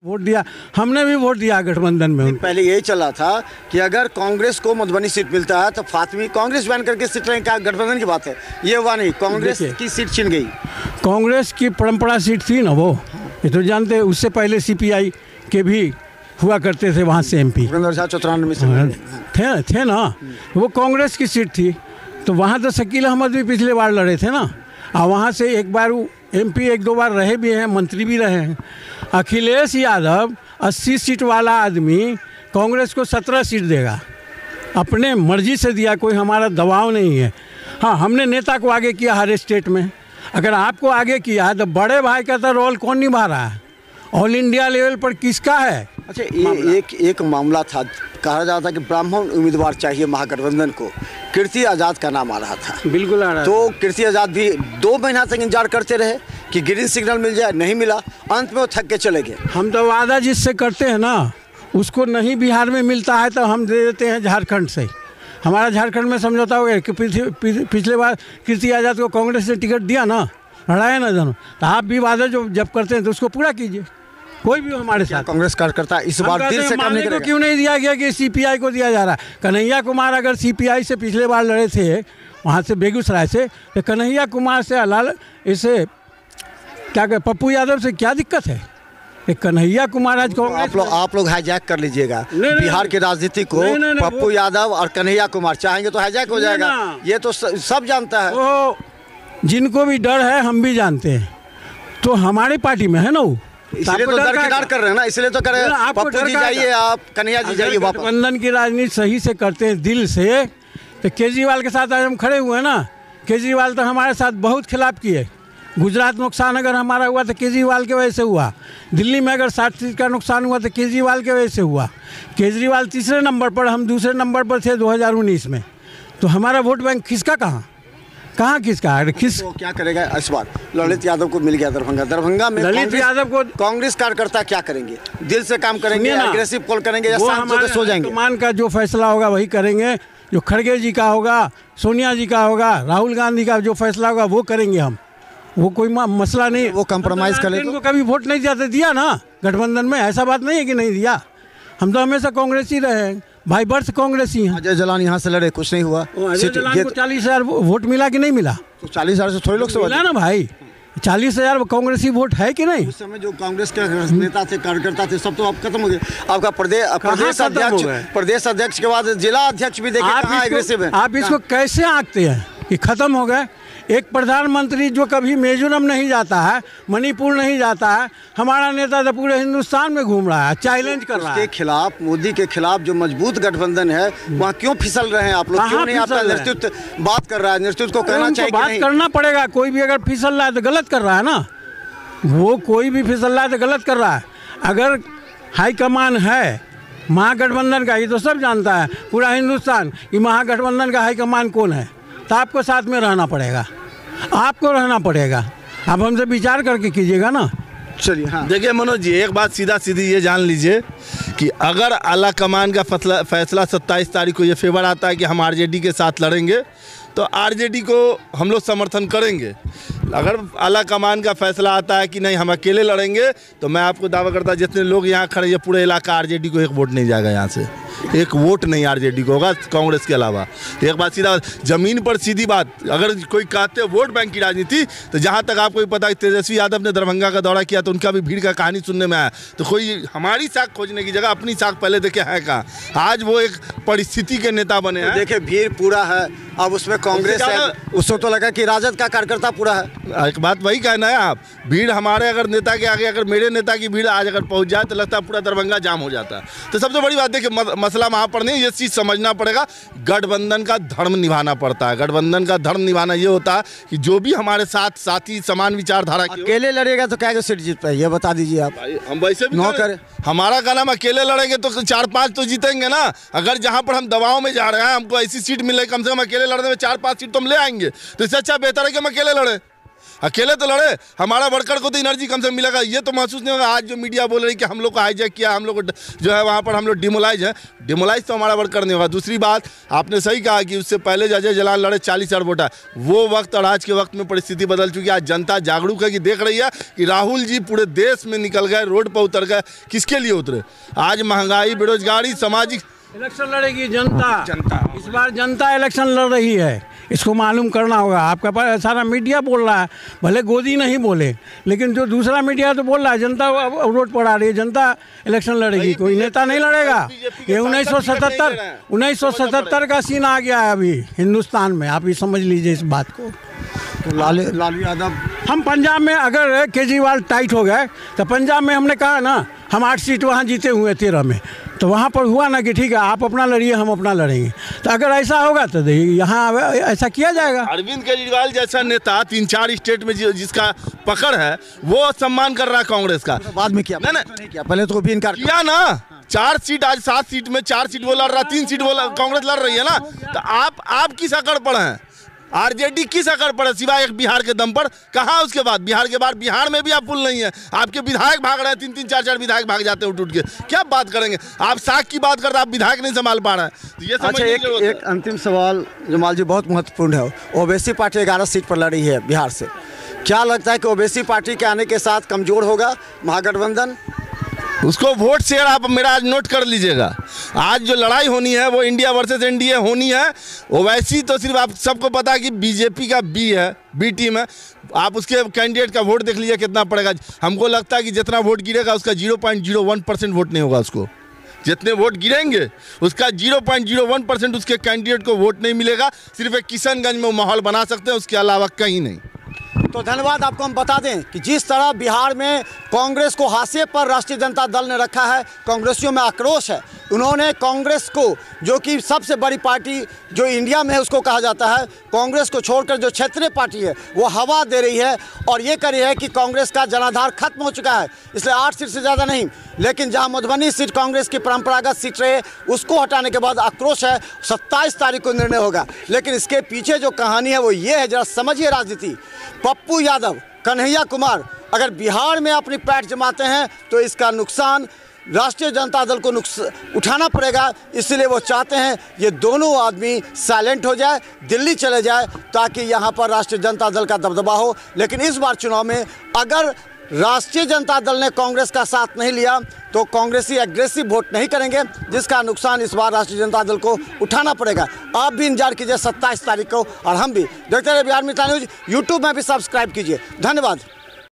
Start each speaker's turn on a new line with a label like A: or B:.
A: Vote दिया, हमने भी वोट दिया गठबंधन में।
B: पहले यही चला था कि अगर कांग्रेस को मधुबनी सीट मिलता है तो फातिमी कांग्रेस बैन करके सीट लेंगे, क्या गठबंधन की बात है? ये हुआ नहीं, कांग्रेस की सीट छिन गई।
A: कांग्रेस की परंपरा सीट थी ना वो, ये तो जानते हैं। उससे पहले CPI के भी हुआ करते थे वहाँ से MP
B: 94
A: थे ना, वो कांग्रेस की सीट थी। तो वहाँ तो शकील अहमद भी पिछले बार लड़े थे ना, और वहाँ से एक बार MP 1-2 बार रहे भी हैं, मंत्री भी रहे हैं। अखिलेश यादव 80 सीट वाला आदमी कांग्रेस को 17 सीट देगा, अपने मर्जी से दिया, कोई हमारा दबाव नहीं है। हाँ, हमने नेता को आगे किया हर स्टेट में। अगर आपको आगे किया है तो बड़े भाई का तो रोल कौन निभा रहा है? ऑल इंडिया लेवल पर किसका है?
B: अच्छा, ये एक मामला था, कहा जाता कि ब्राह्मण उम्मीदवार चाहिए महागठबंधन को। कीर्ति आज़ाद का नाम आ रहा था।
A: बिल्कुल आ रहा
B: तो कीर्ति आज़ाद भी 2 महीना तक इंतजार करते रहे कि ग्रीन सिग्नल मिल जाए, नहीं मिला। अंत में वो थक के चले गए।
A: हम तो वादा जिससे करते हैं ना, उसको नहीं बिहार में मिलता है तो हम दे देते हैं झारखंड से। हमारा झारखंड में समझौता हो गया कि पिछले बार कीर्ति आज़ाद को कांग्रेस ने टिकट दिया ना, लड़ाया ना दोनों। तो आप भी वादा जो जब करते हैं तो उसको पूरा कीजिए, कोई भी हमारे साथ।
B: कांग्रेस कार्यकर्ता इस बार दिल से काम नहीं करेगा।
A: क्यों नहीं दिया गया कि CPI को दिया जा रहा है? कन्हैया कुमार अगर CPI से पिछले बार लड़े थे वहाँ से बेगूसराय से, तो कन्हैया कुमार से अलाल इसे क्या कहे, पप्पू यादव से क्या दिक्कत है? कन्हैया कुमार आज कांग्रेस
B: आप लोग हाईजैक कर लीजिएगा बिहार की राजनीति को। पप्पू यादव और कन्हैया कुमार चाहेंगे तो हाईजैक हो जाएगा, ये तो सब जानता है।
A: जिनको भी डर है हम भी जानते हैं, तो हमारी पार्टी में है ना वो,
B: इसलिए तो दरकिनार कर रहे हैं ना, इसलिए तो कर रहे हैं। पप्पू जी जाइए, आप कन्हैया जी जाइए वापस।
A: गठबंधन की राजनीति सही से करते हैं दिल से, तो केजरीवाल के साथ आज हम खड़े हुए हैं ना। केजरीवाल तो हमारे साथ बहुत खिलाफ किए। गुजरात नुकसान अगर हमारा हुआ तो केजरीवाल के वजह से हुआ। दिल्ली में अगर 60 सीट का नुकसान हुआ तो केजरीवाल के वजह से हुआ। केजरीवाल तीसरे नंबर पर, हम दूसरे नंबर पर थे 2019 में। तो हमारा वोट बैंक खिसका कहाँ किसका है?
B: तो क्या करेगा इस बार? ललित यादव को मिल गया दरभंगा में।
A: ललित यादव को
B: कांग्रेस कार्यकर्ता क्या करेंगे? दिल से काम करेंगे, एग्रेसिव पोल करेंगे, या शांत होकर सो जाएंगे?
A: मान का जो फैसला होगा वही करेंगे। जो खड़गे जी का होगा, सोनिया जी का होगा, राहुल गांधी का जो फैसला होगा वो करेंगे हम। वो कोई मसला नहीं।
B: वो कंप्रोमाइज कर ले।
A: इनको कभी वोट नहीं दिया ना गठबंधन में, ऐसा बात नहीं है कि नहीं दिया। हम तो हमेशा कांग्रेस ही रहे, भाई वर्ष कांग्रेस ही हैं।
B: अजय जलान यहाँ से लड़े, कुछ नहीं हुआ।
A: अजय जलान को 40,000 वोट मिला कि नहीं मिला?
B: तो 40,000 से थोड़े लोग से
A: मिला ना भाई। 40,000 कांग्रेसी वोट है कि नहीं?
B: उस समय जो कांग्रेस के नेता थे, कार्यकर्ता थे, सब तो अब खत्म हो गए। आपका प्रदेश अध्यक्ष के बाद जिला अध्यक्ष भी देखे कहाँ एग्रेसिव है।
A: आप इसको कैसे आंकते हैं कि खत्म हो गए? एक प्रधानमंत्री जो कभी मिजोरम नहीं जाता है, मणिपुर नहीं जाता है, हमारा नेता तो पूरे हिंदुस्तान में घूम रहा है, चैलेंज कर रहा है।
B: उसके खिलाफ, मोदी के खिलाफ जो मजबूत गठबंधन है, वहाँ क्यों फिसल रहे हैं आप लोग? क्यों नहीं? आपका नेतृत्व बात कर रहा है, नेतृत्व को कहना चाहिए,
A: बात करना पड़ेगा। कोई भी अगर फिसल रहा है तो गलत कर रहा है ना, वो कोई भी फिसल रहा है तो गलत कर रहा है। अगर हाईकमान है महागठबंधन का, ये तो सब जानता है पूरा हिंदुस्तान कि महागठबंधन का हाईकमान कौन है, तो आपको साथ में रहना पड़ेगा, आपको रहना पड़ेगा। आप हमसे विचार करके कीजिएगा ना।
B: चलिए। हाँ,
C: देखिए मनोज जी, एक बात सीधा सीधी ये जान लीजिए कि अगर आला कमान का फैसला 27 तारीख को ये फेवर आता है कि हम RJD के साथ लड़ेंगे, तो RJD को हम लोग समर्थन करेंगे। अगर आला कमान का फैसला आता है कि नहीं हम अकेले लड़ेंगे, तो मैं आपको दावा करता जितने लोग यहाँ खड़े, ये पूरे इलाका RJD को एक वोट नहीं जाएगा, यहाँ से एक वोट नहीं RJD को होगा कांग्रेस के अलावा। एक बात सीधा जमीन पर सीधी बात, अगर कोई कहते वोट बैंक की राजनीति, तो जहाँ तक आपको पता है तेजस्वी यादव ने दरभंगा का दौरा किया तो उनका भी भीड़ का कहानी सुनने में आया। तो कोई हमारी साख खोजने की जगह अपनी साख पहले देखे है कहाँ। आज वो एक परिस्थिति के नेता बने हैं।
B: देखिए भीड़ पूरा है, अब उसमें कांग्रेस है, उसको तो लगा कि राजद का कार्यकर्ता पूरा है।
C: एक बात वही कहना है आप, भीड़ हमारे अगर नेता के आगे, अगर मेरे नेता की भीड़ आज अगर पहुंच जाए तो लगता है पूरा दरभंगा जाम हो जाता है। तो सबसे बड़ी बात देखिए, मसला वहाँ पर नहीं, ये चीज़ समझना पड़ेगा, गठबंधन का धर्म निभाना पड़ता है। गठबंधन का धर्म निभाना ये होता है कि जो भी हमारे साथ साथी समान विचारधारा के,
B: अकेले लड़ेगा तो क्या सीट जीत पाए, ये बता दीजिए आप।
C: हम वैसे भी करें, हमारा कहना हम अकेले लड़ेंगे तो 4-5 तो जीतेंगे ना। अगर जहाँ पर हम दबाव में जा रहे हैं, हमको ऐसी सीट मिले, कम से कम अकेले लड़ने में 4-5 सीट तो हम ले आएंगे। तो इससे अच्छा बेहतर है कि हम अकेले लड़े। अकेले तो लड़े, हमारा वर्कर को तो एनर्जी कम से मिलेगा। ये तो महसूस नहीं होगा। आज जो मीडिया बोल रही है कि हम लोग को हाईजैक किया, हम लोग को जो है वहाँ पर हम लोग डिमोलाइज है, डिमोलाइज तो हमारा वर्कर नहीं होगा। दूसरी बात, आपने सही कहा कि उससे पहले अजय जलाल लड़े 40,000 वोट है, वो वक्त और आज के वक्त में परिस्थिति बदल चुकी है। आज जनता जागरूक है कि देख रही है कि राहुल जी पूरे देश में निकल गए, रोड पर उतर गए। किसके लिए उतरे? आज महंगाई, बेरोजगारी, सामाजिक
A: इलेक्शन लड़ेगी जनता। इस बार जनता इलेक्शन लड़ रही है, इसको मालूम करना होगा। आपका पास सारा मीडिया बोल रहा है, भले गोदी नहीं बोले, लेकिन जो दूसरा मीडिया तो बोल रहा है जनता रोड पर आ रही है, जनता इलेक्शन लड़ेगी, कोई नेता नहीं लड़ेगा। ये 1977 का सीन आ गया है अभी हिंदुस्तान में, आप ये समझ लीजिए इस बात को।
B: तो लालू यादव,
A: हम पंजाब में अगर केजरीवाल टाइट हो गए तो पंजाब में हमने कहा ना, हम 8 सीट वहाँ जीते हुए 13 में, तो वहाँ पर हुआ ना कि ठीक है आप अपना लड़िए, हम अपना लड़ेंगे। तो अगर ऐसा होगा तो यहाँ ऐसा किया जाएगा।
C: अरविंद केजरीवाल जैसा नेता 3-4 स्टेट में जिसका पकड़ है, वो सम्मान कर रहा है कांग्रेस का।
B: तो बाद में किया नहीं किया, पहले तो भी इनकार
C: किया ना। 4 सीट, आज 7 सीट में 4 सीट वो लड़ रहा, 3 सीट वो कांग्रेस लड़ रही है ना। तो आप किस अकड़ पर हैं? आरजेडी किस अकड़ पर है सिवाय एक बिहार के दम पर? कहाँ उसके बाद? बिहार के बाद बिहार में भी आप पुल नहीं है। आपके विधायक भाग रहे हैं, 3-3, 4-4 विधायक भाग जाते हैं उठ के। क्या बात करेंगे आप? साख की बात करते हैं, आप विधायक नहीं संभाल पा रहे हैं। तो ये
B: अच्छा, एक अंतिम सवाल जमाल जी, बहुत महत्वपूर्ण है। ओवैसी पार्टी 11 सीट पर लड़ी है बिहार से। क्या लगता है कि ओवैसी पार्टी के आने के साथ कमजोर होगा महागठबंधन?
C: उसको वोट शेयर आप मेरा आज नोट कर लीजिएगा। आज जो लड़ाई होनी है वो इंडिया वर्सेस एनडीए होनी है। ओवैसी तो सिर्फ आप सबको पता है कि बीजेपी का बी है, बी टीम है। आप उसके कैंडिडेट का वोट देख लीजिए कितना पड़ेगा। हमको लगता है कि जितना वोट गिरेगा उसका 0.01% वोट नहीं होगा। उसको जितने वोट गिरेंगे उसका 0.01% उसके कैंडिडेट को वोट नहीं मिलेगा। सिर्फ एक किशनगंज में माहौल बना सकते हैं, उसके अलावा कहीं नहीं।
B: तो धन्यवाद। आपको हम बता दें कि जिस तरह बिहार में कांग्रेस को हाशिए पर राष्ट्रीय जनता दल ने रखा है, कांग्रेसियों में आक्रोश है। उन्होंने कांग्रेस को, जो कि सबसे बड़ी पार्टी जो इंडिया में है उसको कहा जाता है, कांग्रेस को छोड़कर जो क्षेत्रीय पार्टी है वो हवा दे रही है और ये कर रही है कि कांग्रेस का जनाधार खत्म हो चुका है। इसलिए 8 सीट से ज़्यादा नहीं, लेकिन जहां मधुबनी सीट कांग्रेस की परंपरागत सीट रहे उसको हटाने के बाद आक्रोश है। 27 तारीख को निर्णय होगा, लेकिन इसके पीछे जो कहानी है वो ये है, जरा समझिए राजनीति। पप्पू यादव, कन्हैया कुमार अगर बिहार में अपनी पैठ जमाते हैं तो इसका नुकसान राष्ट्रीय जनता दल को उठाना पड़ेगा। इसलिए वो चाहते हैं ये दोनों आदमी साइलेंट हो जाए, दिल्ली चले जाए, ताकि यहाँ पर राष्ट्रीय जनता दल का दबदबा हो। लेकिन इस बार चुनाव में अगर राष्ट्रीय जनता दल ने कांग्रेस का साथ नहीं लिया तो कांग्रेसी एग्रेसिव वोट नहीं करेंगे, जिसका नुकसान इस बार राष्ट्रीय जनता दल को उठाना पड़ेगा। आप भी इंतजार कीजिए 27 तारीख को, और हम भी देखते रहिए बिहार मित्र न्यूज़। यूट्यूब में भी सब्सक्राइब कीजिए। धन्यवाद।